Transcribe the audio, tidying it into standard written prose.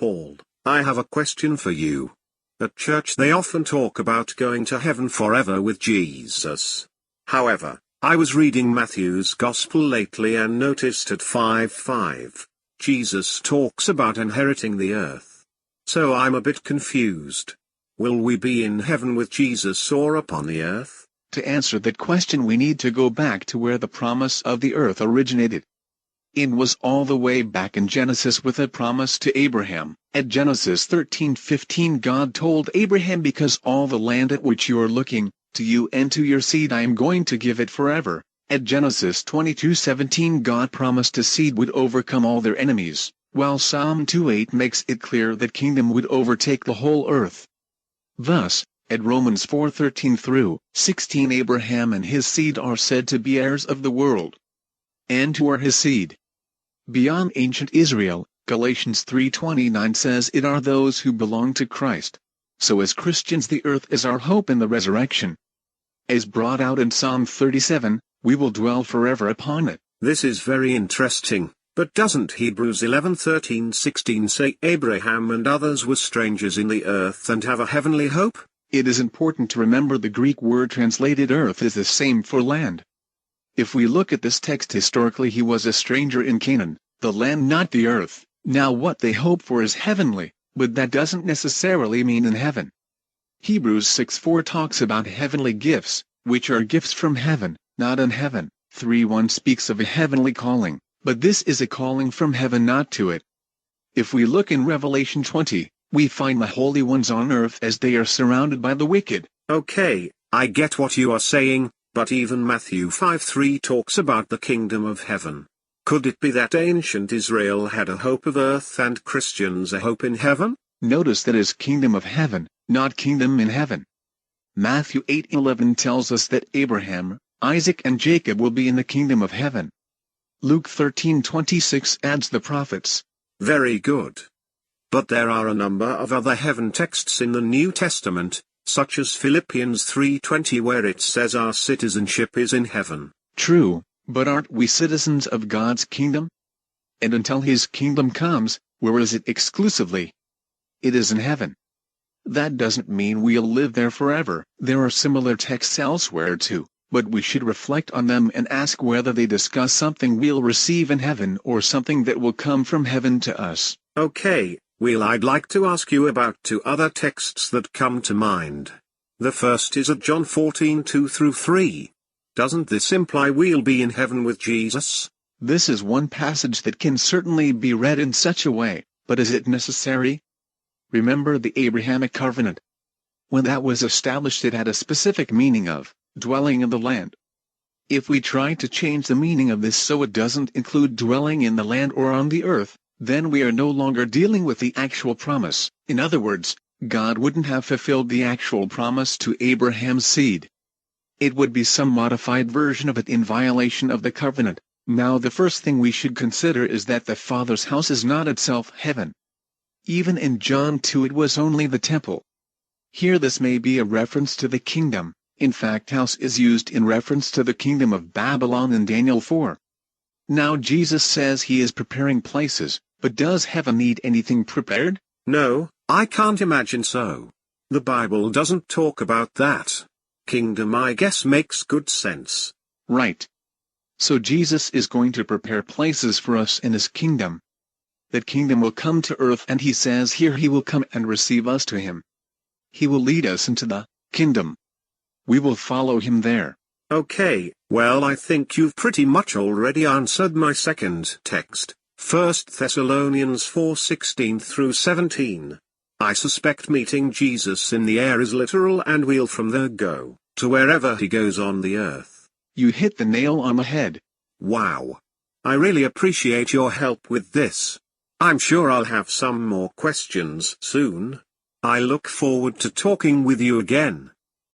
Paul, I have a question for you. At church they often talk about going to heaven forever with Jesus. However, I was reading Matthew's Gospel lately and noticed at 5:5, Jesus talks about inheriting the earth. So I'm a bit confused. Will we be in heaven with Jesus or upon the earth? To answer that question we need to go back to where the promise of the earth originated. It was all the way back in Genesis with a promise to Abraham. At Genesis 13:15 God told Abraham, because all the land at which you are looking, to you and to your seed I am going to give it forever. At Genesis 22:17 God promised a seed would overcome all their enemies, while Psalm 2:8 makes it clear that kingdom would overtake the whole earth. Thus, at Romans 4:13-16 Abraham and his seed are said to be heirs of the world. And who are his seed? Beyond ancient Israel, Galatians 3:29 says it are those who belong to Christ. So as Christians the earth is our hope in the resurrection. As brought out in Psalm 37, we will dwell forever upon it. This is very interesting, but doesn't Hebrews 11:13-16 say Abraham and others were strangers in the earth and have a heavenly hope? It is important to remember the Greek word translated earth is the same for land. If we look at this text historically, he was a stranger in Canaan, the land not the earth. Now what they hope for is heavenly, but that doesn't necessarily mean in heaven. Hebrews 6:4 talks about heavenly gifts, which are gifts from heaven, not in heaven. 3:1 speaks of a heavenly calling, but this is a calling from heaven, not to it. If we look in Revelation 20, we find the holy ones on earth as they are surrounded by the wicked. Okay, I get what you are saying, but even Matthew 5:3 talks about the kingdom of heaven. Could it be that ancient Israel had a hope of earth and Christians a hope in heaven? Notice that is kingdom of heaven, not kingdom in heaven. Matthew 8:11 tells us that Abraham, Isaac and Jacob will be in the kingdom of heaven. Luke 13:26 adds the prophets. Very good. But there are a number of other heaven texts in the New Testament, such as Philippians 3:20 where it says our citizenship is in heaven. True, but aren't we citizens of God's kingdom? And until his kingdom comes, where is it exclusively? It is in heaven. That doesn't mean we'll live there forever. There are similar texts elsewhere too, but we should reflect on them and ask whether they discuss something we'll receive in heaven or something that will come from heaven to us. Okay, I'd like to ask you about two other texts that come to mind. The first is at John 14:2-3. Doesn't this imply we'll be in heaven with Jesus? This is one passage that can certainly be read in such a way, but is it necessary? Remember the Abrahamic covenant. When that was established it had a specific meaning of dwelling in the land. If we try to change the meaning of this so it doesn't include dwelling in the land or on the earth, then we are no longer dealing with the actual promise. In other words, God wouldn't have fulfilled the actual promise to Abraham's seed. It would be some modified version of it in violation of the covenant. Now the first thing we should consider is that the Father's house is not itself heaven. Even in John 2 it was only the temple. Here this may be a reference to the kingdom. In fact, house is used in reference to the kingdom of Babylon in Daniel 4. Now Jesus says he is preparing places, but does heaven need anything prepared? No, I can't imagine so. The Bible doesn't talk about that. Kingdom I guess makes good sense. Right. So Jesus is going to prepare places for us in his kingdom. That kingdom will come to earth, and he says here he will come and receive us to him. He will lead us into the kingdom. We will follow him there. Okay, well I think you've pretty much already answered my second text, 1 Thessalonians 4:16-17. I suspect meeting Jesus in the air is literal and we'll from there go to wherever he goes on the earth. You hit the nail on the head. Wow. I really appreciate your help with this. I'm sure I'll have some more questions soon. I look forward to talking with you again.